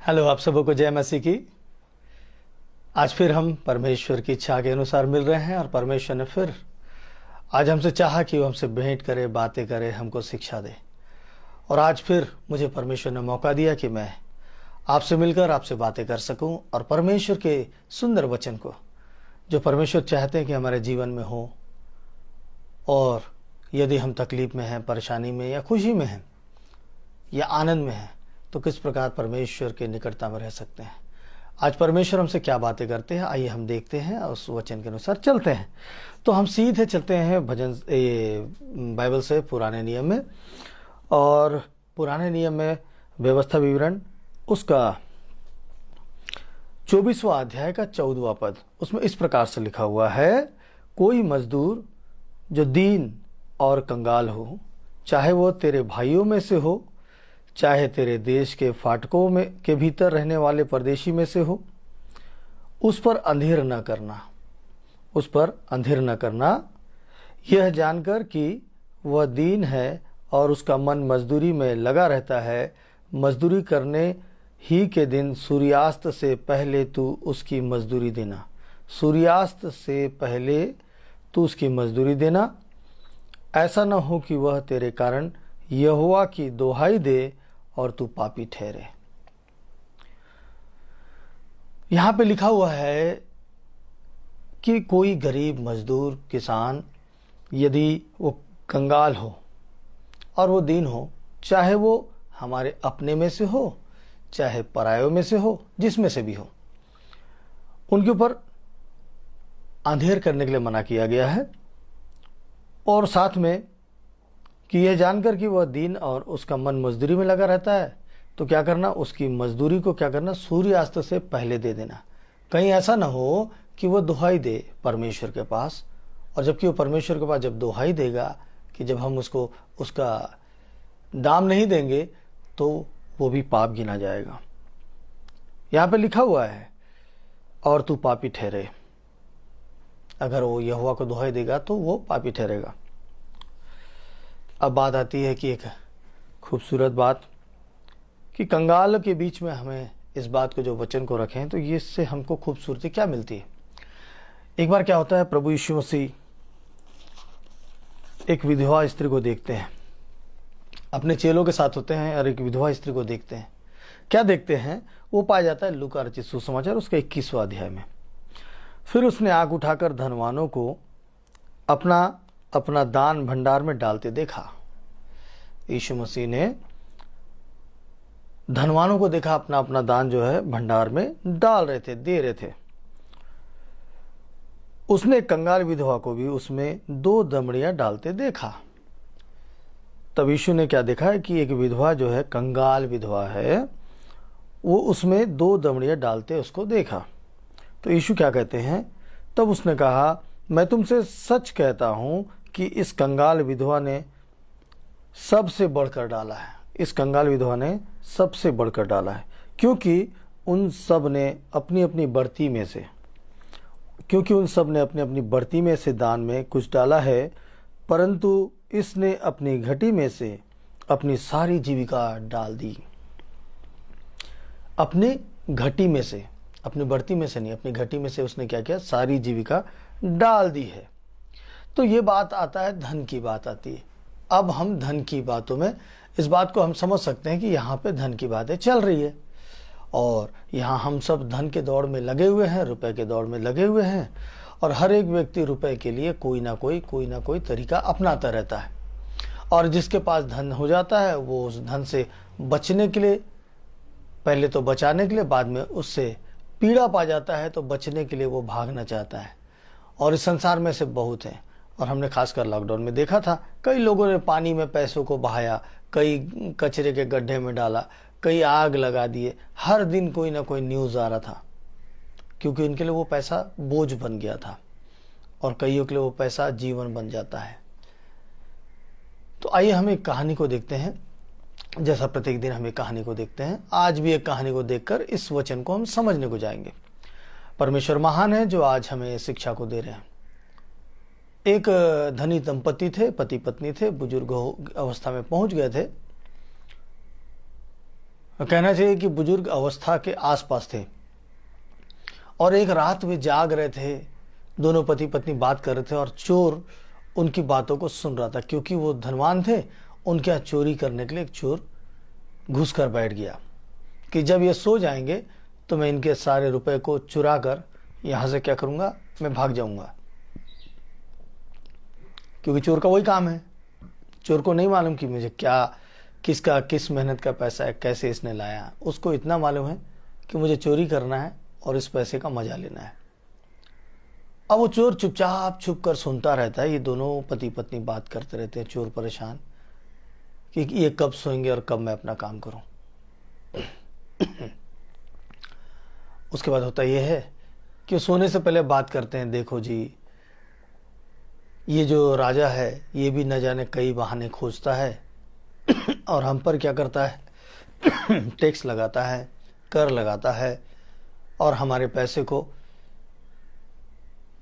Hello, आप सबों को जय मसीह की। आज फिर हम परमेश्वर की इच्छा के अनुसार मिल रहे हैं और परमेश्वर ने फिर आज हमसे चाहा कि वो हमसे भेंट करे, बातें करे, हमको शिक्षा दे। और आज फिर मुझे परमेश्वर ने मौका दिया कि मैं आपसे मिलकर आपसे बातें कर सकूं और परमेश्वर के सुंदर वचन को, जो परमेश्वर चाहते हैं कि हमारे जीवन में हो, और यदि हम तकलीफ में हैं, परेशानी में या खुशी में हैं या आनंद में हैं, तो किस प्रकार परमेश्वर के निकटता में रह सकते हैं। आज परमेश्वर हमसे क्या बातें करते हैं, आइए हम देखते हैं और उस वचन के अनुसार चलते हैं। तो हम सीधे चलते हैं बाइबल से पुराने नियम में, और पुराने नियम में व्यवस्था विवरण उसका 24वां अध्याय का 14वां पद, उसमें इस प्रकार से लिखा हुआ है, कोई मजदूर जो दीन और कंगाल हो, चाहे वो तेरे भाइयों में से हो, चाहे तेरे देश के फाटकों में के भीतर रहने वाले परदेशी में से हो, उस पर अंधेर न करना, उस पर अंधेर न करना, यह जानकर कि वह दीन है और उसका मन मजदूरी में लगा रहता है। मजदूरी करने ही के दिन सूर्यास्त से पहले तू उसकी मजदूरी देना, सूर्यास्त से पहले तू उसकी मजदूरी देना। ऐसा न हो कि वह तेरे कारण यहोवा की दोहाई दे और तू पापी ठहरे। यहां पे लिखा हुआ है कि कोई गरीब मजदूर किसान, यदि वो कंगाल हो और वो दीन हो, चाहे वो हमारे अपने में से हो, चाहे परायों में से हो, जिसमें से भी हो, उनके ऊपर अंधेर करने के लिए मना किया गया है। और साथ में कि यह जानकर कि वह दीन और उसका मन मजदूरी में लगा रहता है, तो क्या करना, उसकी मजदूरी को क्या करना, सूर्यास्त से पहले दे देना। कहीं ऐसा ना हो कि वह दुहाई दे परमेश्वर के पास, और जबकि वो परमेश्वर के पास जब दुहाई देगा कि जब हम उसको उसका दाम नहीं देंगे तो वो भी पाप गिना जाएगा। यहाँ पे लिखा हुआ है, और तू पापी ठहरे। अगर वो यहोवा को दुहाई देगा तो वो पापी ठहरेगा। अब बात आती है कि एक खूबसूरत बात, कि कंगाल के बीच में हमें इस बात को, जो वचन को रखें, तो ये इससे हमको खूबसूरती क्या मिलती है। एक बार क्या होता है, प्रभु यीशु मसीह एक विधवा स्त्री को देखते हैं, अपने चेलों के साथ होते हैं और एक विधवा स्त्री को देखते हैं। क्या देखते हैं, वो पाया जाता है लूका रचित सुसमाचार उसका 21वां अध्याय में। फिर उसने आग उठाकर धनवानों को अपना अपना दान भंडार में डालते देखा। यीशु मसीह ने धनवानों को देखा अपना अपना दान जो है भंडार में डाल रहे थे, दे रहे थे। उसने कंगाल विधवा को भी उसमें 2 दमड़ियां डालते देखा। तब यीशु ने क्या देखा है कि एक विधवा जो है, कंगाल विधवा है, वो उसमें 2 दमड़ियां डालते उसको देखा। तो यीशु क्या कहते हैं, तब उसने कहा, मैं तुमसे सच कहता हूं कि इस कंगाल विधवा ने सबसे बढ़कर डाला है, इस कंगाल विधवा ने सबसे बढ़कर डाला है, क्योंकि उन सब ने अपनी अपनी बढ़ती में से, क्योंकि उन सब ने अपनी अपनी बढ़ती में से दान में कुछ डाला है, परंतु इसने अपनी घटी में से अपनी सारी जीविका डाल दी। अपनी घटी में से, अपनी बढ़ती में से नहीं, अपनी घटी में से उसने क्या किया, सारी जीविका डाल दी है। तो ये बात आता है, धन की बात आती है। अब हम धन की बातों में इस बात को हम समझ सकते हैं कि यहाँ पे धन की बातें चल रही है, और यहाँ हम सब धन के दौड़ में लगे हुए हैं, रुपए के दौड़ में लगे हुए हैं, और हर एक व्यक्ति रुपए के लिए कोई ना कोई तरीका अपनाता रहता है। और जिसके पास धन हो जाता है, वो उस धन से बचने के लिए, पहले तो बचाने के लिए, बाद में उससे पीड़ा पा जाता है, तो बचने के लिए वो भागना चाहता है। और इस संसार में से बहुत हैं, और हमने खासकर लॉकडाउन में देखा था, कई लोगों ने पानी में पैसों को बहाया, कई कचरे के गड्ढे में डाला, कई आग लगा दिए। हर दिन कोई ना कोई न्यूज़ आ रहा था, क्योंकि उनके लिए वो पैसा बोझ बन गया था, और कईयों के लिए वो पैसा जीवन बन जाता है। तो आइए हम एक कहानी को देखते हैं, जैसा प्रत्येक दिन हम एक कहानी को देखते हैं। आज भी एक कहानी को देखकर इस वचन को हम समझने को जाएंगे। परमेश्वर महान है जो आज हमें शिक्षा को दे रहे हैं। एक धनी दंपति थे, पति पत्नी थे, बुजुर्ग अवस्था में पहुंच गए थे। कहना चाहिए कि बुजुर्ग अवस्था के आसपास थे और एक रात वे जाग रहे थे, दोनों पति पत्नी बात कर रहे थे और चोर उनकी बातों को सुन रहा था। क्योंकि वो धनवान थे, उनके यहाँ चोरी करने के लिए एक चोर घुस कर बैठ गया कि जब ये सो जाएंगे तो मैं इनके सारे रुपए को चुरा कर यहाँ से क्या करूँगा, मैं भाग जाऊँगा। क्योंकि चोर का वही काम है, चोर को नहीं मालूम कि मुझे क्या, किसका किस मेहनत का पैसा है, कैसे इसने लाया। उसको इतना मालूम है कि मुझे चोरी करना है और इस पैसे का मजा लेना है। अब वो चोर चुपचाप छुप कर सुनता रहता है। ये दोनों पति पत्नी बात करते रहते हैं, चोर परेशान कि ये कब सोएंगे और कब मैं अपना काम करूं। उसके बाद होता यह है कि सोने से पहले बात करते हैं, देखो जी ये जो राजा है ये भी न जाने कई बहाने खोजता है और हम पर क्या करता है, टैक्स लगाता है, कर लगाता है और हमारे पैसे को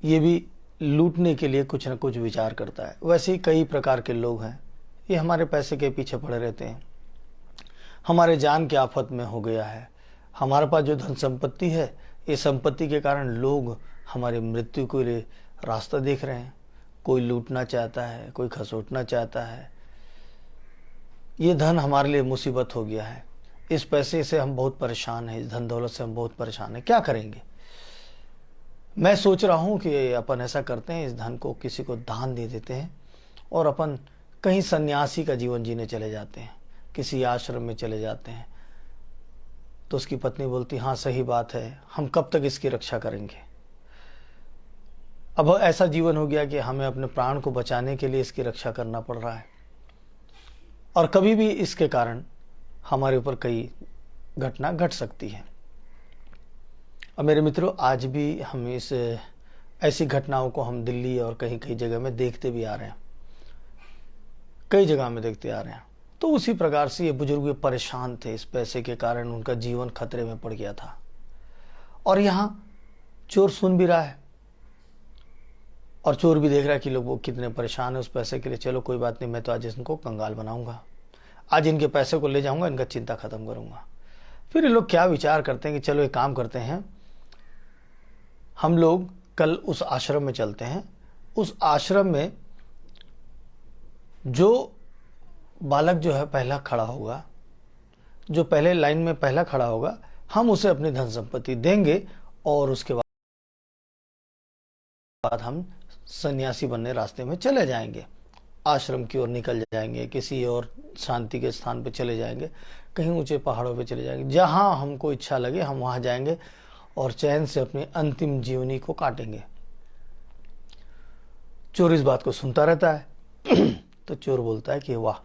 ये भी लूटने के लिए कुछ न कुछ विचार करता है। वैसे ही कई प्रकार के लोग हैं, ये हमारे पैसे के पीछे पड़े रहते हैं। हमारे जान की आफत में हो गया है। हमारे पास जो धन संपत्ति है, ये संपत्ति के कारण लोग हमारी मृत्यु के लिए रास्ता देख रहे हैं। कोई लूटना चाहता है, कोई खसोटना चाहता है। ये धन हमारे लिए मुसीबत हो गया है। इस पैसे से हम बहुत परेशान हैं, इस धन दौलत से हम बहुत परेशान हैं, क्या करेंगे। मैं सोच रहा हूं कि अपन ऐसा करते हैं, इस धन को किसी को दान दे देते हैं और अपन कहीं सन्यासी का जीवन जीने चले जाते हैं, किसी आश्रम में चले जाते हैं। तो उसकी पत्नी बोलती, हाँ सही बात है, हम कब तक इसकी रक्षा करेंगे। अब ऐसा जीवन हो गया कि हमें अपने प्राण को बचाने के लिए इसकी रक्षा करना पड़ रहा है और कभी भी इसके कारण हमारे ऊपर कई घटना घट सकती है। और मेरे मित्रों, आज भी हम इस ऐसी घटनाओं को हम दिल्ली और कहीं कहीं जगह में देखते भी आ रहे हैं, कई जगह में देखते आ रहे हैं। तो उसी प्रकार से ये बुजुर्ग परेशान थे, इस पैसे के कारण उनका जीवन खतरे में पड़ गया था। और यहाँ चोर सुन भी रहा है और चोर भी देख रहा है कि लोग वो कितने परेशान है उस पैसे के लिए। चलो कोई बात नहीं, मैं तो आज इनको कंगाल बनाऊंगा, आज इनके पैसे को ले जाऊंगा, इनका चिंता खत्म करूंगा। फिर ये लोग क्या विचार करते हैं कि चलो एक काम करते हैं, हम लोग कल उस आश्रम में चलते हैं। उस आश्रम में जो बालक जो है पहला खड़ा होगा, जो पहले लाइन में पहला खड़ा होगा, हम उसे अपनी धन संपत्ति देंगे और उसके बाद हम सन्यासी बनने रास्ते में चले जाएंगे, आश्रम की ओर निकल जाएंगे, किसी और शांति के स्थान पे चले जाएंगे, कहीं ऊंचे पहाड़ों पे चले जाएंगे, जहां हमको इच्छा लगे हम वहां जाएंगे और चैन से अपनी अंतिम जीवनी को काटेंगे। चोर इस बात को सुनता रहता है। तो चोर बोलता है कि वाह,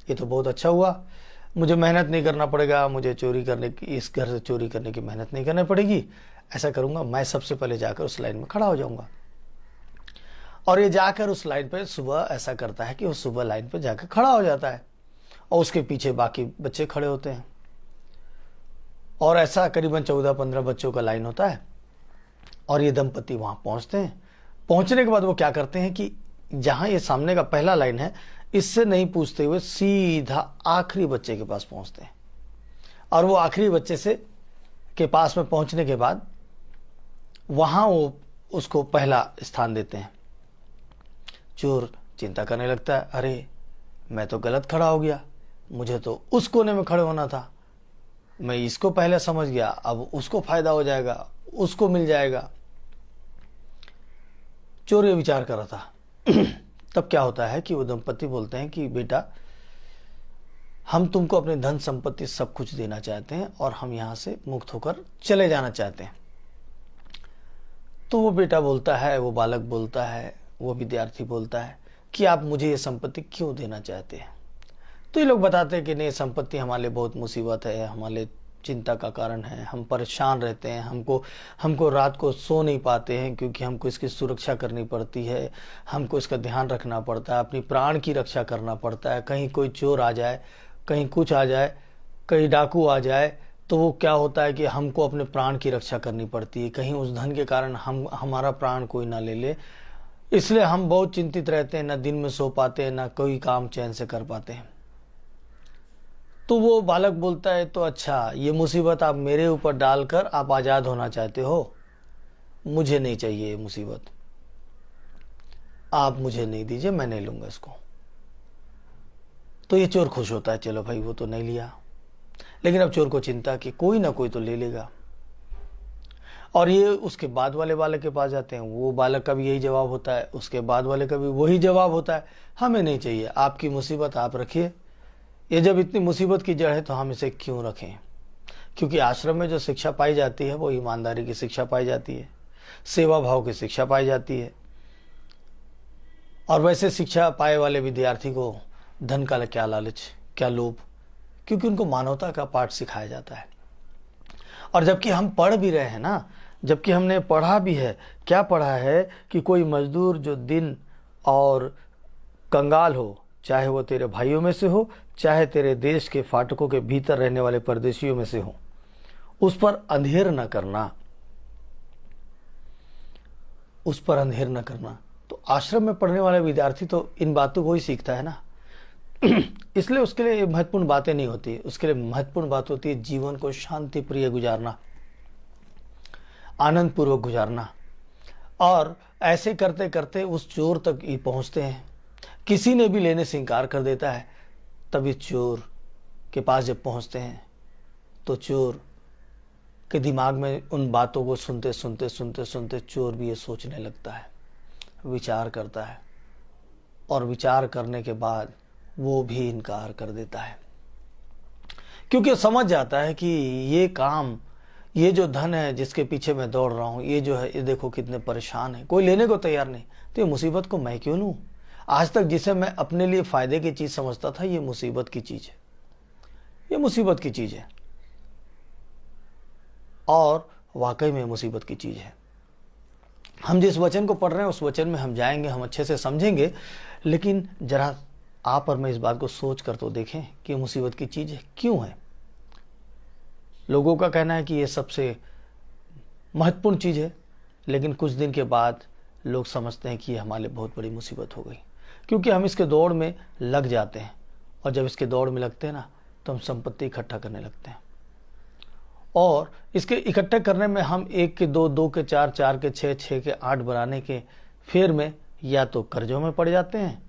ये तो बहुत अच्छा हुआ, मुझे मेहनत नहीं करना पड़ेगा, मुझे चोरी करने की, इस घर से चोरी करने की मेहनत नहीं करनी पड़ेगी। ऐसा करूंगा, मैं सबसे पहले जाकर उस लाइन में खड़ा हो जाऊंगा। और ये जाकर उस लाइन पे सुबह ऐसा करता है कि वो सुबह लाइन पे जाकर खड़ा हो जाता है और उसके पीछे बाकी बच्चे खड़े होते हैं और ऐसा करीबन 14-15 बच्चों का लाइन होता है। और ये दंपति वहां पहुंचते हैं। पहुंचने के बाद वो क्या करते हैं कि जहां ये सामने का पहला लाइन है, इससे नहीं पूछते हुए सीधा आखिरी बच्चे के पास पहुंचते हैं और वो आखिरी बच्चे से के पास में पहुंचने के बाद वहां वो उसको पहला स्थान देते हैं। चोर चिंता करने लगता है, अरे मैं तो गलत खड़ा हो गया, मुझे तो उस कोने में खड़े होना था, मैं इसको पहले समझ गया, अब उसको फायदा हो जाएगा, उसको मिल जाएगा। चोर ये विचार कर रहा था। तब क्या होता है कि वो दंपति बोलते हैं कि बेटा, हम तुमको अपने धन संपत्ति सब कुछ देना चाहते हैं और हम यहां से मुक्त होकर चले जाना चाहते हैं। तो वो बेटा बोलता है, वो बालक बोलता है, वो विद्यार्थी बोलता है कि आप मुझे ये संपत्ति क्यों देना चाहते हैं। तो ये लोग बताते हैं कि नहीं, संपत्ति हमारे लिए बहुत मुसीबत है, हमारे लिए चिंता का कारण है, हम परेशान रहते हैं, हमको रात को सो नहीं पाते हैं क्योंकि हमको इसकी सुरक्षा करनी पड़ती है, हमको इसका ध्यान रखना पड़ता है, अपनी प्राण की रक्षा करना पड़ता है। कहीं कोई चोर आ जाए, कहीं कुछ आ जाए, कहीं डाकू आ जाए, तो वो क्या होता है कि हमको अपने प्राण की रक्षा करनी पड़ती है, कहीं उस धन के कारण हमारा प्राण कोई ना ले ले। इसलिए हम बहुत चिंतित रहते हैं, ना दिन में सो पाते हैं, ना कोई काम चैन से कर पाते हैं। तो वो बालक बोलता है, तो अच्छा ये मुसीबत आप मेरे ऊपर डालकर आप आज़ाद होना चाहते हो, मुझे नहीं चाहिए ये मुसीबत, आप मुझे नहीं दीजिए, मैं नहीं लूँगा इसको। तो ये चोर खुश होता है, चलो भाई वो तो नहीं लिया, लेकिन अब चोर को चिंता कि कोई ना कोई तो ले लेगा। और ये उसके बाद वाले बालक के पास जाते हैं, वो बालक का भी यही जवाब होता है, उसके बाद वाले का भी वही जवाब होता है, हमें नहीं चाहिए, आपकी मुसीबत आप रखिए, ये जब इतनी मुसीबत की जड़ है तो हम इसे क्यों रखें। क्योंकि आश्रम में जो शिक्षा पाई जाती है वो ईमानदारी की शिक्षा पाई जाती है, सेवा भाव की शिक्षा पाई जाती है। और वैसे शिक्षा पाए वाले विद्यार्थी को धन का क्या लालच, क्या लोभ, क्योंकि उनको मानवता का पाठ सिखाया जाता है। और जबकि हम पढ़ भी रहे हैं ना, जबकि हमने पढ़ा भी है, क्या पढ़ा है कि कोई मजदूर जो दिन और कंगाल हो, चाहे वो तेरे भाइयों में से हो, चाहे तेरे देश के फाटकों के भीतर रहने वाले परदेशियों में से हो, उस पर अंधेर न करना, उस पर अंधेर न करना। तो आश्रम में पढ़ने वाला विद्यार्थी तो इन बातों को ही सीखता है ना। इसलिए उसके लिए महत्वपूर्ण बातें नहीं होती, उसके लिए महत्वपूर्ण बात होती है जीवन को शांति प्रिय गुजारना, आनंद पूर्वक गुजारना। और ऐसे करते करते उस चोर तक ही पहुंचते हैं। किसी ने भी लेने से इनकार कर देता है, तभी चोर के पास जब पहुंचते हैं तो चोर के दिमाग में उन बातों को सुनते सुनते सुनते सुनते चोर भी ये सोचने लगता है, विचार करता है, और विचार करने के बाद वो भी इनकार कर देता है, क्योंकि समझ जाता है कि ये काम, ये जो धन है जिसके पीछे मैं दौड़ रहा हूँ, ये जो है, ये देखो कितने परेशान है, कोई लेने को तैयार नहीं, तो ये मुसीबत को मैं क्यों लूँ। आज तक जिसे मैं अपने लिए फायदे की चीज समझता था, ये मुसीबत की चीज है, ये मुसीबत की चीज है, और वाकई में मुसीबत की चीज है। हम जिस वचन को पढ़ रहे हैं उस वचन में हम जाएंगे, हम अच्छे से समझेंगे, लेकिन जरा आप और मैं इस बात को सोच कर तो देखें कि मुसीबत की चीज है, क्यों है। लोगों का कहना है कि ये सबसे महत्वपूर्ण चीज है, लेकिन कुछ दिन के बाद लोग समझते हैं कि ये हमारे लिए बहुत बड़ी मुसीबत हो गई, क्योंकि हम इसके दौड़ में लग जाते हैं, और जब इसके दौड़ में लगते हैं ना, तो हम संपत्ति इकट्ठा करने लगते हैं, और इसके इकट्ठे करने में हम 1 के 2, 2 के 4, 4 के 6, 6 के 8 बनाने के फेर में या तो कर्जों में पड़ जाते हैं,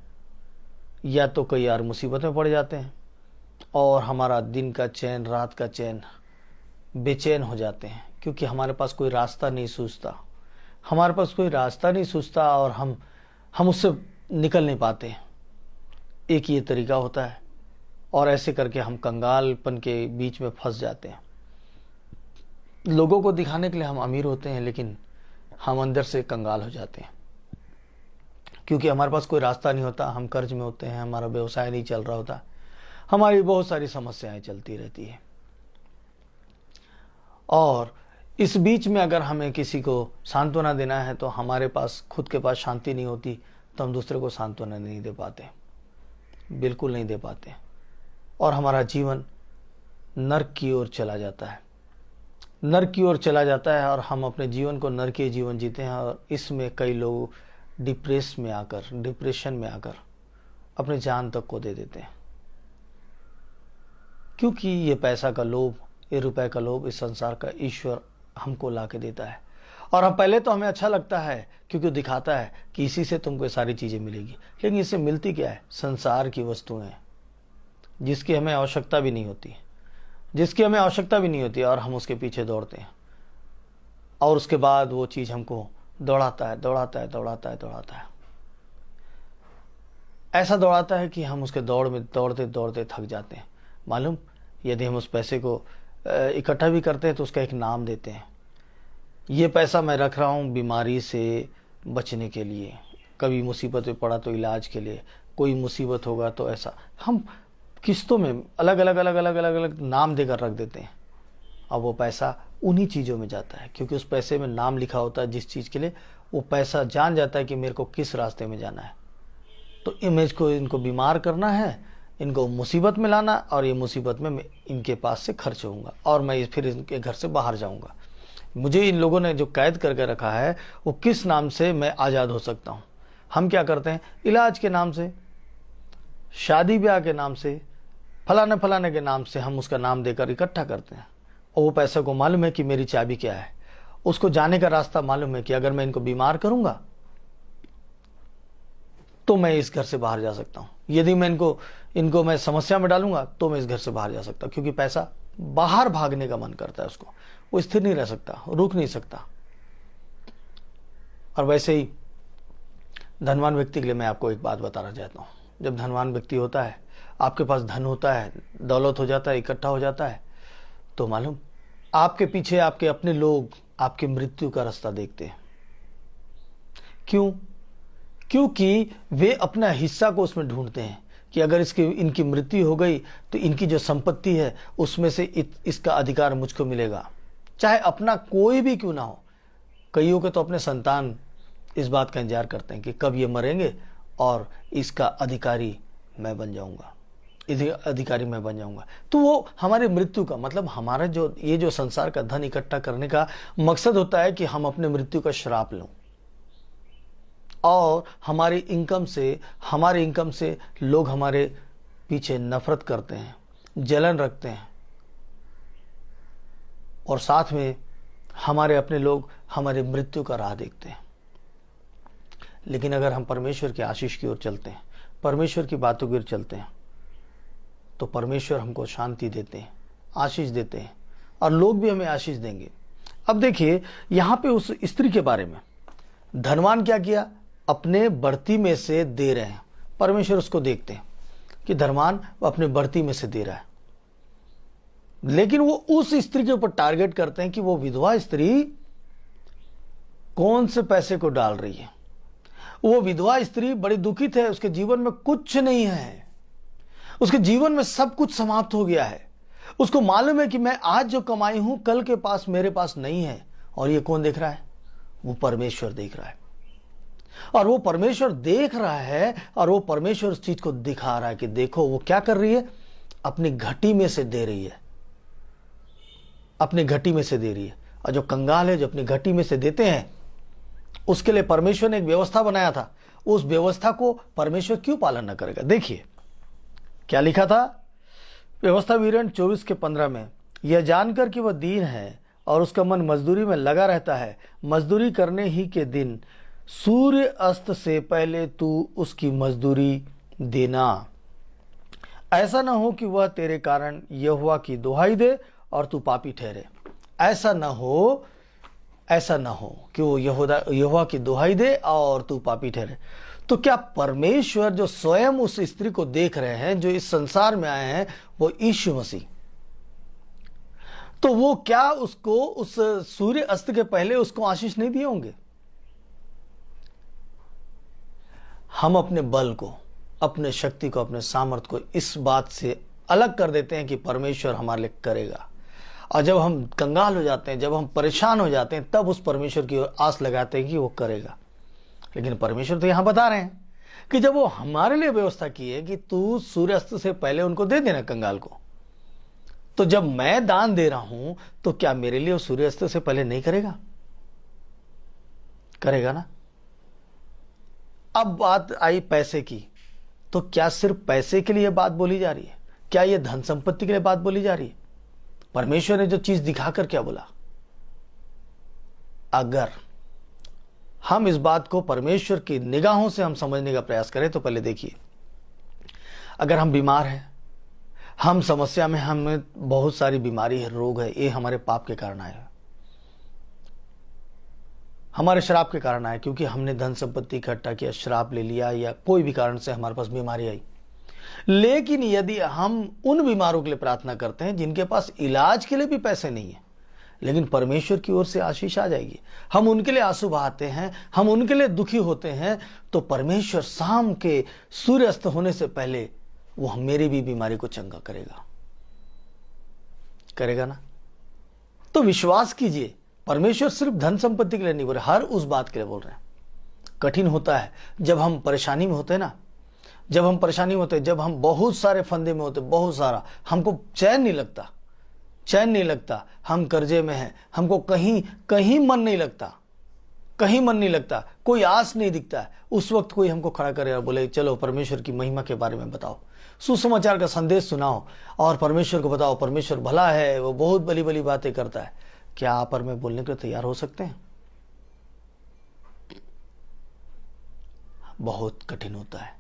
या तो कई यार मुसीबत में पड़ जाते हैं, और हमारा दिन का चैन, रात का चैन बेचैन हो जाते हैं, क्योंकि हमारे पास कोई रास्ता नहीं सूझता, हमारे पास कोई रास्ता नहीं सूझता, और हम उससे निकल नहीं पाते। एक ये तरीका होता है, और ऐसे करके हम कंगालपन के बीच में फंस जाते हैं। लोगों को दिखाने के लिए हम अमीर होते हैं, लेकिन हम अंदर से कंगाल हो जाते हैं, क्योंकि हमारे पास कोई रास्ता नहीं होता, हम कर्ज में होते हैं, हमारा व्यवसाय नहीं चल रहा होता, हमारी बहुत सारी समस्याएं चलती रहती है। और इस बीच में अगर हमें किसी को सांत्वना देना है, तो हमारे पास खुद के पास शांति नहीं होती, तो हम दूसरे को सांत्वना नहीं दे पाते, बिल्कुल नहीं दे पाते, और हमारा जीवन नर्क की ओर चला जाता है, नर्क की ओर चला जाता है, और हम अपने जीवन को नरकीय जीवन जीते हैं। और इसमें कई लोग डिप्रेशन में आकर अपने जान तक को दे देते हैं, क्योंकि ये पैसा का लोभ, ये रुपए का लोभ, इस संसार का ईश्वर हमको ला के देता है। और हम पहले तो हमें अच्छा लगता है, क्योंकि दिखाता है कि इसी से तुमको सारी चीज़ें मिलेगी, लेकिन इससे मिलती क्या है, संसार की वस्तुएं, जिसकी हमें आवश्यकता भी नहीं होती, जिसकी हमें आवश्यकता भी नहीं होती, और हम उसके पीछे दौड़ते हैं, और उसके बाद वो चीज़ हमको दौड़ाता है, दौड़ाता है, दौड़ाता है, दौड़ाता है, ऐसा दौड़ाता है कि हम उसके दौड़ में दौड़ते दौड़ते थक जाते हैं। मालूम, यदि हम उस पैसे को इकट्ठा भी करते हैं तो उसका एक नाम देते हैं, ये पैसा मैं रख रहा हूँ बीमारी से बचने के लिए, कभी मुसीबत में पड़ा तो इलाज के लिए, कोई मुसीबत होगा तो ऐसा, हम किस्तों में अलग अलग नाम देकर रख देते हैं। अब वो पैसा उन्हीं चीज़ों में जाता है, क्योंकि उस पैसे में नाम लिखा होता है जिस चीज़ के लिए, वो पैसा जान जाता है कि मेरे को किस रास्ते में जाना है। तो इमेज को, इनको बीमार करना है, इनको मुसीबत में लाना, और ये मुसीबत में मैं इनके पास से खर्च होऊंगा, और मैं फिर इनके घर से बाहर जाऊंगा। मुझे इन लोगों ने जो कैद करके रखा है, वो किस नाम से मैं आज़ाद हो सकता हूँ। हम क्या करते हैं, इलाज के नाम से, शादी ब्याह के नाम से, फलाने फलाने के नाम से हम उसका नाम देकर इकट्ठा करते हैं, और वो पैसे को मालूम है कि मेरी चाबी क्या है, उसको जाने का रास्ता मालूम है कि अगर मैं इनको बीमार करूंगा तो मैं इस घर से बाहर जा सकता हूं, यदि मैं इनको मैं समस्या में डालूंगा तो मैं इस घर से बाहर जा सकता हूं, क्योंकि पैसा बाहर भागने का मन करता है उसको, वो स्थिर नहीं रह सकता, रुक नहीं सकता। और वैसे ही धनवान व्यक्ति के लिए मैं आपको एक बात बताना चाहता हूं। जब धनवान व्यक्ति होता है, आपके पास धन होता है, दौलत हो जाता है, इकट्ठा हो जाता है, तो मालूम आपके पीछे आपके अपने लोग आपकी मृत्यु का रास्ता देखते हैं। क्यों? क्योंकि वे अपना हिस्सा को उसमें ढूंढते हैं कि अगर इनकी मृत्यु हो गई तो इनकी जो संपत्ति है उसमें से इसका अधिकार मुझको मिलेगा, चाहे अपना कोई भी क्यों ना हो। कईयों के तो अपने संतान इस बात का इंतजार करते हैं कि कब ये मरेंगे और इसका अधिकारी मैं बन जाऊंगा, अधिकारी मैं बन जाऊंगा। तो वो हमारी मृत्यु का मतलब, हमारा जो संसार का धन इकट्ठा करने का मकसद होता है कि हम अपने मृत्यु का श्राप लें, और हमारी इनकम से लोग हमारे पीछे नफरत करते हैं, जलन रखते हैं, और साथ में हमारे अपने लोग हमारी मृत्यु का राह देखते हैं। लेकिन अगर हम परमेश्वर की आशीष की ओर चलते हैं, परमेश्वर की बातों की ओर चलते हैं, तो परमेश्वर हमको शांति देते हैं, आशीष देते हैं, और लोग भी हमें आशीष देंगे। अब देखिए यहां पे उस स्त्री के बारे में, धनवान क्या किया? अपने बढ़ती में से दे रहे हैं। परमेश्वर उसको देखते हैं कि धनवान अपने बढ़ती में से दे रहा है, लेकिन वो उस स्त्री के ऊपर टारगेट करते हैं कि वो विधवा स्त्री कौन से पैसे को डाल रही है। वो विधवा स्त्री बड़ी दुखित है, उसके जीवन में कुछ नहीं है, उसके जीवन में सब कुछ समाप्त हो गया है। उसको मालूम है कि मैं आज जो कमाई हूं कल के पास मेरे पास नहीं है। और ये कौन देख रहा है? वो परमेश्वर देख रहा है। और वो परमेश्वर देख रहा है, और वो परमेश्वर उस चीज को दिखा रहा है कि देखो वो क्या कर रही है, अपनी घटी में से दे रही है, अपनी घटी में से दे रही है। और जो कंगाल है, जो अपनी घटी में से देते हैं, उसके लिए परमेश्वर ने एक व्यवस्था बनाया था। उस व्यवस्था को परमेश्वर क्यों पालन न करेगा? देखिए क्या लिखा था व्यवस्था विवरण 24:15 में, यह जानकर कि वह दीन है और उसका मन मजदूरी में लगा रहता है, मजदूरी करने ही के दिन सूर्य अस्त से पहले तू उसकी मजदूरी देना, ऐसा न हो कि वह तेरे कारण यहोवा की दुहाई दे और तू पापी ठहरे। ऐसा न हो कि वो यहोवा की दुहाई दे और तू पापी ठहरे। तो क्या परमेश्वर जो स्वयं उस स्त्री को देख रहे हैं, जो इस संसार में आए हैं, वो यीशु मसीह, तो वो क्या उसको उस सूर्य अस्त के पहले उसको आशीष नहीं दिए होंगे? हम अपने बल को, अपने शक्ति को, अपने सामर्थ्य को इस बात से अलग कर देते हैं कि परमेश्वर हमारे लिए करेगा। और जब हम कंगाल हो जाते हैं, जब हम परेशान हो जाते हैं, तब उस परमेश्वर की ओर आस लगाते हैं कि वो करेगा। लेकिन परमेश्वर तो यहां बता रहे हैं कि जब वो हमारे लिए व्यवस्था की है कि तू सूर्यास्त से पहले उनको दे देना कंगाल को, तो जब मैं दान दे रहा हूं तो क्या मेरे लिए वो सूर्यास्त से पहले नहीं करेगा? करेगा ना। अब बात आई पैसे की, तो क्या सिर्फ पैसे के लिए बात बोली जा रही है? क्या यह धन संपत्ति के लिए बात बोली जा रही है? परमेश्वर ने जो चीज दिखाकर क्या बोला, अगर हम इस बात को परमेश्वर की निगाहों से हम समझने का प्रयास करें, तो पहले देखिए, अगर हम बीमार हैं, हम समस्या में, हमें बहुत सारी बीमारी है, रोग है, ये हमारे पाप के कारण आए, हमारे श्राप के कारण आए, क्योंकि हमने धन संपत्ति इकट्ठा किया, श्राप ले लिया, या कोई भी कारण से हमारे पास बीमारी आई। लेकिन यदि हम उन बीमारों के लिए प्रार्थना करते हैं जिनके पास इलाज के लिए भी पैसे नहीं है, लेकिन परमेश्वर की ओर से आशीष आ जाएगी, हम उनके लिए आंसू बहाते हैं, हम उनके लिए दुखी होते हैं, तो परमेश्वर शाम के सूर्यास्त होने से पहले वो मेरी भी बीमारी को चंगा करेगा ना। तो विश्वास कीजिए, परमेश्वर सिर्फ धन संपत्ति के लिए नहीं बोल रहे, हर उस बात के लिए बोल रहे हैं। कठिन होता है जब हम परेशानी में होते हैं ना, जब हम परेशानी में होते हैं, जब हम बहुत सारे फंदे में होते, बहुत सारा, हमको चैन नहीं लगता, हम कर्जे में हैं, हमको कहीं मन नहीं लगता, कोई आस नहीं दिखता है। उस वक्त कोई हमको खड़ा करे और बोले चलो परमेश्वर की महिमा के बारे में बताओ, सुसमाचार का संदेश सुनाओ और परमेश्वर को बताओ परमेश्वर भला है, वो बहुत बड़ी बड़ी बातें करता है, क्या आप और मैं बोलने के लिए तैयार हो सकते हैं? बहुत कठिन होता है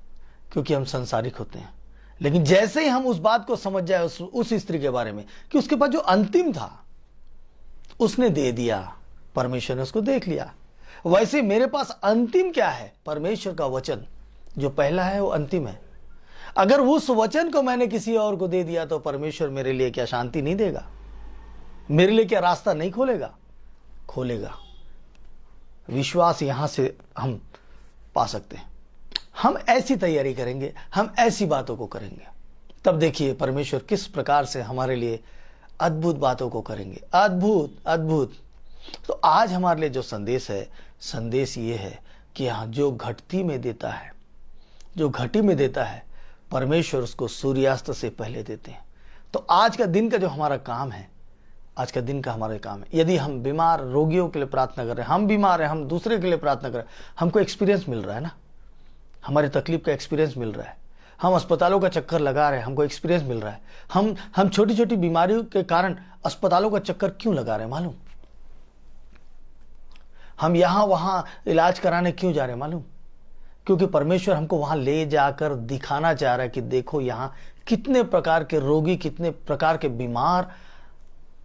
क्योंकि हम संसारिक होते हैं। लेकिन जैसे ही हम उस बात को समझ जाए उस स्त्री के बारे में कि उसके पास जो अंतिम था उसने दे दिया, परमेश्वर ने उसको देख लिया, वैसे मेरे पास अंतिम क्या है? परमेश्वर का वचन जो पहला है वो अंतिम है। अगर उस वचन को मैंने किसी और को दे दिया तो परमेश्वर मेरे लिए क्या शांति नहीं देगा? मेरे लिए क्या रास्ता नहीं खोलेगा? खोलेगा। विश्वास यहां से हम पा सकते हैं। हम ऐसी तैयारी करेंगे, हम ऐसी बातों को करेंगे, तब देखिए परमेश्वर किस प्रकार से हमारे लिए अद्भुत बातों को करेंगे। अद्भुत अद्भुत। तो आज हमारे लिए जो संदेश है, संदेश ये है कि हाँ, जो घटती में देता है, जो घटी में देता है, परमेश्वर उसको सूर्यास्त से पहले देते हैं। तो आज का दिन का जो हमारा काम है, आज का दिन का हमारा काम है, यदि हम बीमार रोगियों के लिए प्रार्थना कर रहे हैं, हम बीमार हैं, हम दूसरे के लिए प्रार्थना कर रहे हैं, हमको एक्सपीरियंस मिल रहा है ना, हमारी तकलीफ का एक्सपीरियंस मिल रहा है, हम अस्पतालों का चक्कर लगा रहे हैं, हमको एक्सपीरियंस मिल रहा है। हम छोटी छोटी बीमारियों के कारण अस्पतालों का चक्कर क्यों लगा रहे हैं मालूम? हम यहां वहां इलाज कराने क्यों जा रहे हैं मालूम? क्योंकि परमेश्वर हमको वहां ले जाकर दिखाना चाह रहा है कि देखो यहां कितने प्रकार के रोगी, कितने प्रकार के बीमार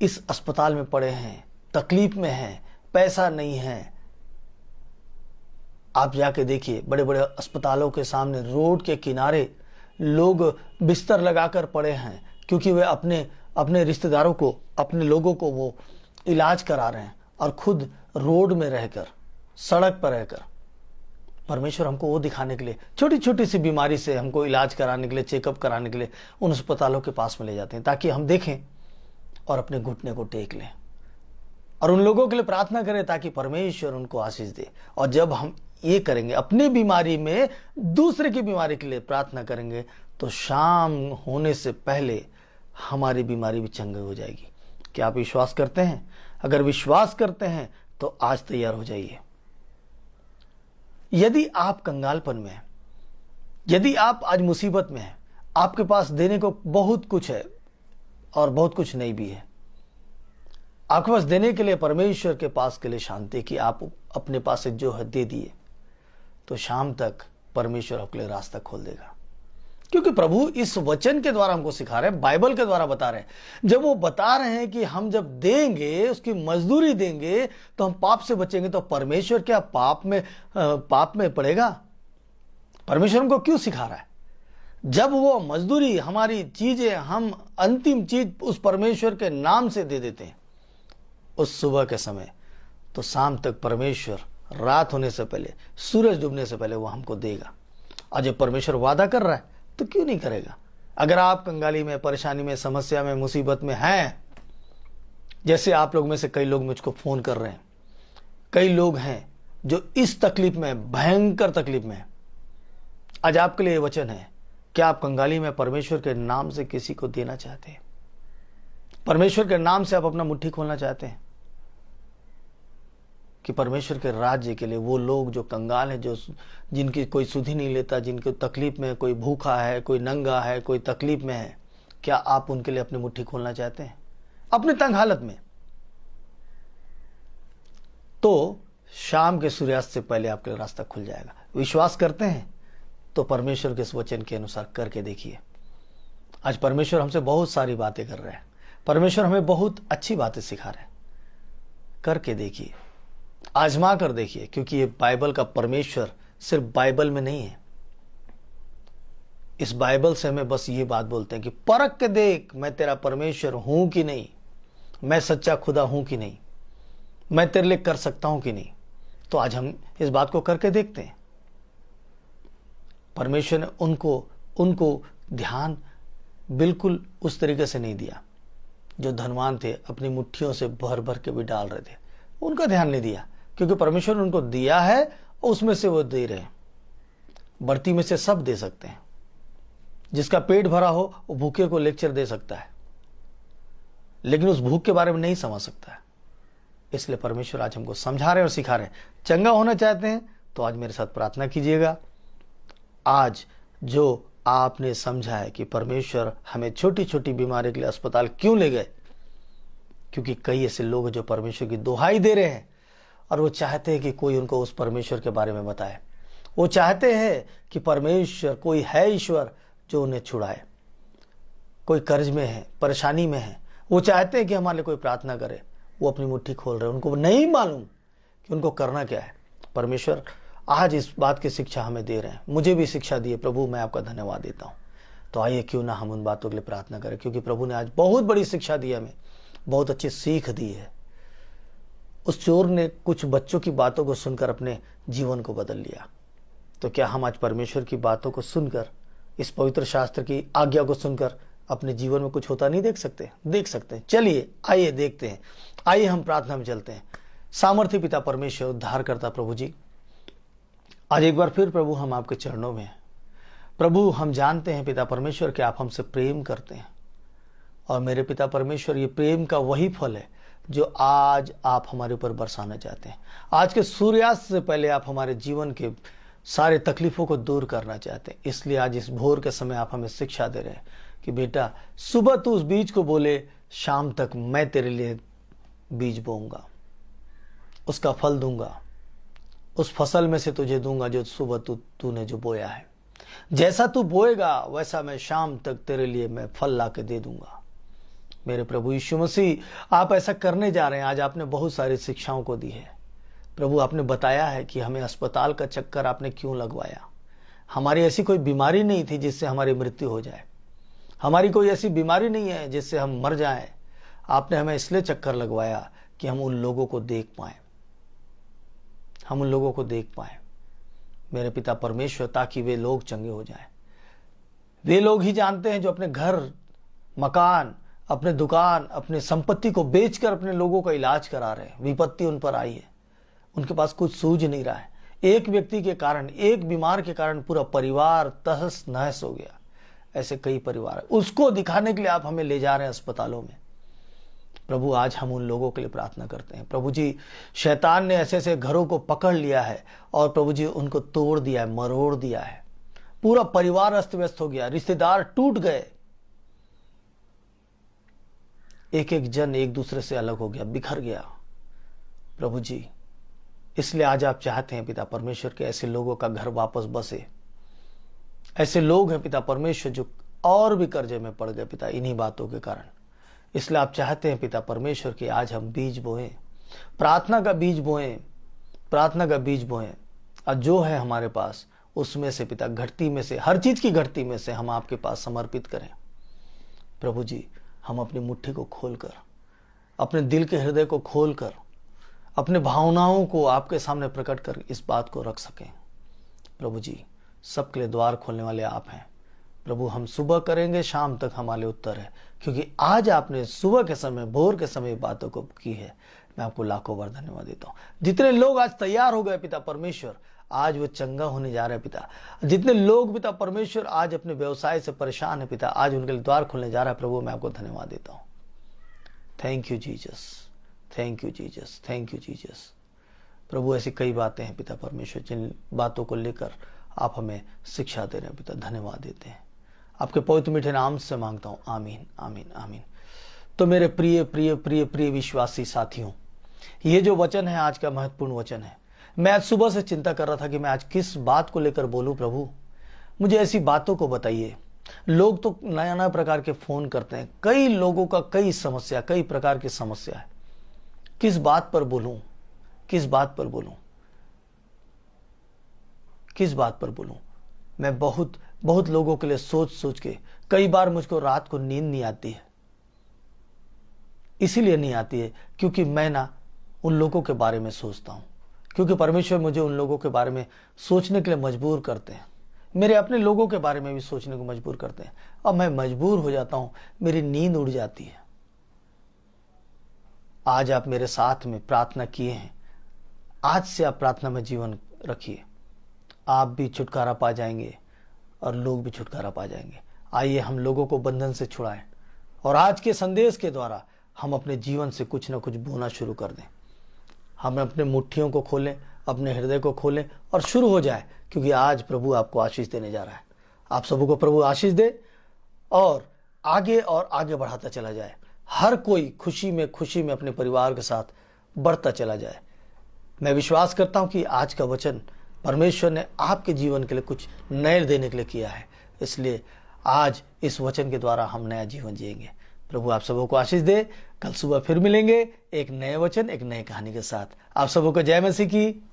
इस अस्पताल में पड़े हैं, तकलीफ में हैं, पैसा नहीं है। आप जाके देखिए बड़े बड़े अस्पतालों के सामने रोड के किनारे लोग बिस्तर लगाकर पड़े हैं क्योंकि वे अपने रिश्तेदारों को, अपने लोगों को वो इलाज करा रहे हैं और खुद रोड में रहकर, सड़क पर रहकर। परमेश्वर हमको वो दिखाने के लिए, छोटी छोटी सी बीमारी से हमको इलाज कराने के लिए, चेकअप कराने के लिए उन अस्पतालों के पास में ले जाते हैं ताकि हम देखें और अपने घुटने को टेक लें और उन लोगों के लिए प्रार्थना करें ताकि परमेश्वर उनको आशीष दे। और जब हम ये करेंगे, अपनी बीमारी में दूसरे की बीमारी के लिए प्रार्थना करेंगे, तो शाम होने से पहले हमारी बीमारी भी चंगी हो जाएगी। क्या आप विश्वास करते हैं? अगर विश्वास करते हैं तो आज तैयार हो जाइए। यदि आप कंगालपन में हैं, यदि आप आज मुसीबत में हैं, आपके पास देने को बहुत कुछ है और बहुत कुछ नहीं भी है, आपके पास देने के लिए परमेश्वर के पास के लिए शांति कि आप अपने पास से जो है दे दिए, तो शाम तक परमेश्वर आपके लिए रास्ता खोल देगा। क्योंकि प्रभु इस वचन के द्वारा हमको सिखा रहे हैं, बाइबल के द्वारा बता रहे हैं। जब वो बता रहे हैं कि हम जब देंगे, उसकी मजदूरी देंगे, तो हम पाप से बचेंगे, तो परमेश्वर क्या पाप में पड़ेगा? परमेश्वर हमको क्यों सिखा रहा है? जब वो मजदूरी, हमारी चीजें, हम अंतिम चीज उस परमेश्वर के नाम से दे देते हैं उस सुबह के समय, तो शाम तक परमेश्वर रात होने से पहले, सूरज डूबने से पहले वो हमको देगा। और जब परमेश्वर वादा कर रहा है तो क्यों नहीं करेगा? अगर आप कंगाली में, परेशानी में, समस्या में, मुसीबत में हैं, जैसे आप लोग में से कई लोग मुझको फोन कर रहे हैं, कई लोग हैं जो इस तकलीफ में, भयंकर तकलीफ में, आज आपके लिए वचन है। क्या आप कंगाली में परमेश्वर के नाम से किसी को देना चाहते हैं? परमेश्वर के नाम से आप अपना मुट्ठी खोलना चाहते हैं कि परमेश्वर के राज्य के लिए वो लोग जो कंगाल हैं, जो जिनकी कोई सुधि नहीं लेता, जिनकी तकलीफ में, कोई भूखा है, कोई नंगा है, कोई तकलीफ में है, क्या आप उनके लिए अपनी मुट्ठी खोलना चाहते हैं अपने तंग हालत में? तो शाम के सूर्यास्त से पहले आपके लिए रास्ता खुल जाएगा। विश्वास करते हैं तो परमेश्वर के इस वचन के अनुसार करके देखिए। आज परमेश्वर हमसे बहुत सारी बातें कर रहे हैं, परमेश्वर हमें बहुत अच्छी बातें सिखा रहे हैं। करके देखिए, आजमा कर देखिए, क्योंकि ये बाइबल का परमेश्वर सिर्फ बाइबल में नहीं है। इस बाइबल से हमें बस ये बात बोलते हैं कि परख के देख मैं तेरा परमेश्वर हूं कि नहीं, मैं सच्चा खुदा हूं कि नहीं, मैं तेरे लिए कर सकता हूं कि नहीं। तो आज हम इस बात को करके देखते हैं। परमेश्वर ने उनको ध्यान बिल्कुल उस तरीके से नहीं दिया। जो धनवान थे अपनी मुट्ठियों से भर भर के भी डाल रहे थे, उनका ध्यान नहीं दिया, क्योंकि परमेश्वर ने उनको दिया है और उसमें से वो दे रहे हैं। बढ़ती में से सब दे सकते हैं। जिसका पेट भरा हो वो भूखे को लेक्चर दे सकता है, लेकिन उस भूख के बारे में नहीं समझ सकता है। इसलिए परमेश्वर आज हमको समझा रहे और सिखा रहे हैं। चंगा होना चाहते हैं तो आज मेरे साथ प्रार्थना कीजिएगा। आज जो आपने समझा है कि परमेश्वर हमें छोटी छोटी बीमारी के लिए अस्पताल क्यों ले गए, क्योंकि कई ऐसे लोग जो परमेश्वर की दुहाई दे रहे हैं और वो चाहते हैं कि कोई उनको उस परमेश्वर के बारे में बताए। वो चाहते हैं कि परमेश्वर कोई है ईश्वर जो उन्हें छुड़ाए। कोई कर्ज में है, परेशानी में है, वो चाहते हैं कि हमारे लिए कोई प्रार्थना करे। वो अपनी मुट्ठी खोल रहे हैं, उनको नहीं मालूम कि उनको करना क्या है। परमेश्वर आज इस बात की शिक्षा हमें दे रहे हैं, मुझे भी शिक्षा दी है। प्रभु मैं आपका धन्यवाद देता हूँ। तो आइए क्यों ना हम उन बातों के लिए प्रार्थना करें, क्योंकि प्रभु ने आज बहुत बड़ी शिक्षा दी हमें, बहुत अच्छी सीख दी है। उस चोर ने कुछ बच्चों की बातों को सुनकर अपने जीवन को बदल लिया। तो क्या हम आज परमेश्वर की बातों को सुनकर, इस पवित्र शास्त्र की आज्ञा को सुनकर अपने जीवन में कुछ होता नहीं देख सकते? देख सकते हैं। चलिए आइए देखते हैं। आइए हम प्रार्थना में चलते हैं। सामर्थ्य पिता परमेश्वर, उद्धार करता प्रभु जी, आज एक बार फिर प्रभु हम आपके चरणों में हैं। प्रभु हम जानते हैं पिता परमेश्वर कि आप हमसे प्रेम करते हैं, और मेरे पिता परमेश्वर ये प्रेम का वही फल है जो आज आप हमारे ऊपर बरसाना चाहते हैं। आज के सूर्यास्त से पहले आप हमारे जीवन के सारे तकलीफों को दूर करना चाहते हैं। इसलिए आज इस भोर के समय आप हमें शिक्षा दे रहे हैं कि बेटा, सुबह तू उस बीज को बोले, शाम तक मैं तेरे लिए बीज बोऊंगा, उसका फल दूंगा, उस फसल में से तुझे दूंगा जो सुबह तूने जो बोया है। जैसा तू बोएगा वैसा मैं शाम तक तेरे लिए मैं फल ला के दे दूंगा। मेरे प्रभु यीशु मसीह, आप ऐसा करने जा रहे हैं। आज आपने बहुत सारी शिक्षाओं को दी है प्रभु। आपने बताया है कि हमें अस्पताल का चक्कर आपने क्यों लगवाया। हमारी ऐसी कोई बीमारी नहीं थी जिससे हमारी मृत्यु हो जाए। हमारी कोई ऐसी बीमारी नहीं है जिससे हम मर जाएं। आपने हमें इसलिए चक्कर लगवाया कि हम उन लोगों को देख पाएं, हम उन लोगों को देख पाएं मेरे पिता परमेश्वर, ताकि वे लोग चंगे हो जाएं। वे लोग ही जानते हैं जो अपने घर, मकान, अपने दुकान, अपने संपत्ति को बेचकर अपने लोगों का इलाज करा रहे हैं। विपत्ति उन पर आई है, उनके पास कुछ सूझ नहीं रहा है। एक व्यक्ति के कारण, एक बीमार के कारण पूरा परिवार तहस नहस हो गया। ऐसे कई परिवार, उसको दिखाने के लिए आप हमें ले जा रहे हैं अस्पतालों में। प्रभु आज हम उन लोगों के लिए प्रार्थना करते हैं। प्रभु जी, शैतान ने ऐसे ऐसे घरों को पकड़ लिया है और प्रभु जी उनको तोड़ दिया है, मरोड़ दिया है। पूरा परिवार अस्त व्यस्त हो गया, रिश्तेदार टूट गए, एक एक जन एक दूसरे से अलग हो गया, बिखर गया। प्रभु जी, इसलिए आज आप चाहते हैं पिता परमेश्वर के ऐसे लोगों का घर वापस बसे। ऐसे लोग हैं पिता परमेश्वर जो और भी कर्जे में पड़ गए पिता इन्हीं बातों के कारण। इसलिए आप चाहते हैं पिता परमेश्वर कि आज हम बीज बोएं, प्रार्थना का बीज बोएं, प्रार्थना का बीज बोएं, और जो है हमारे पास उसमें से पिता, घटती में से, हर चीज की घटती में से हम आपके पास समर्पित करें। प्रभु जी, हम अपनी मुट्ठी को खोलकर, अपने दिल के हृदय को खोलकर, अपने भावनाओं को आपके सामने प्रकट कर इस बात को रख सकें। प्रभु जी, सबके लिए द्वार खोलने वाले आप हैं। प्रभु, हम सुबह करेंगे, शाम तक हमारे उत्तर है, क्योंकि आज आपने सुबह के समय, भोर के समय बातों को की है। मैं आपको लाखों बार धन्यवाद देता हूँ। जितने लोग आज तैयार हो गए पिता परमेश्वर, आज वो चंगा होने जा रहे हैं पिता। जितने लोग पिता परमेश्वर आज अपने व्यवसाय से परेशान है पिता, आज उनके लिए द्वार खोलने जा रहा है। प्रभु, मैं आपको धन्यवाद देता हूँ। Thank you Jesus, thank you Jesus, thank you Jesus. प्रभु, ऐसी कई बातें हैं पिता परमेश्वर जिन बातों को लेकर आप हमें शिक्षा दे रहे हैं पिता, धन्यवाद देते हैं। आपके पवित्र मीठे नाम से मांगता हूँ, आमीन, आमीन, आमीन। तो मेरे प्रिय प्रिय प्रिय प्रिय विश्वासी साथियों, ये जो वचन है आज का महत्वपूर्ण वचन है। मैं आज सुबह से चिंता कर रहा था कि मैं आज किस बात को लेकर बोलूं। प्रभु, मुझे ऐसी बातों को बताइए। लोग तो नया नया प्रकार के फोन करते हैं, कई लोगों का कई समस्या, कई प्रकार की समस्या है। किस बात पर बोलूं, किस बात पर बोलूं, किस बात पर बोलूं? मैं बहुत लोगों के लिए सोच सोच के कई बार मुझको रात को नींद नहीं आती है। इसीलिए नहीं आती है क्योंकि मैं ना उन लोगों के बारे में सोचता हूं, क्योंकि परमेश्वर मुझे उन लोगों के बारे में सोचने के लिए मजबूर करते हैं। मेरे अपने लोगों के बारे में भी सोचने को मजबूर करते हैं, और मैं मजबूर हो जाता हूं, मेरी नींद उड़ जाती है। आज आप मेरे साथ में प्रार्थना किए हैं, आज से आप प्रार्थना में जीवन रखिए। आप भी छुटकारा पा जाएंगे और लोग भी छुटकारा पा जाएंगे। आइए हम लोगों को बंधन से छुड़ाएं, और आज के संदेश के द्वारा हम अपने जीवन से कुछ ना कुछ बोना शुरू कर दें। हम अपने मुट्ठियों को खोलें, अपने हृदय को खोलें और शुरू हो जाए, क्योंकि आज प्रभु आपको आशीष देने जा रहा है। आप सबों को प्रभु आशीष दे और आगे बढ़ाता चला जाए। हर कोई खुशी में अपने परिवार के साथ बढ़ता चला जाए। मैं विश्वास करता हूं कि आज का वचन परमेश्वर ने आपके जीवन के लिए कुछ नए देने के लिए किया है, इसलिए आज इस वचन के द्वारा हम नया जीवन जिएंगे। प्रभु आप सबों को आशीष दे। कल सुबह फिर मिलेंगे एक नए वचन, एक नई कहानी के साथ। आप सबों को जय मसीह की।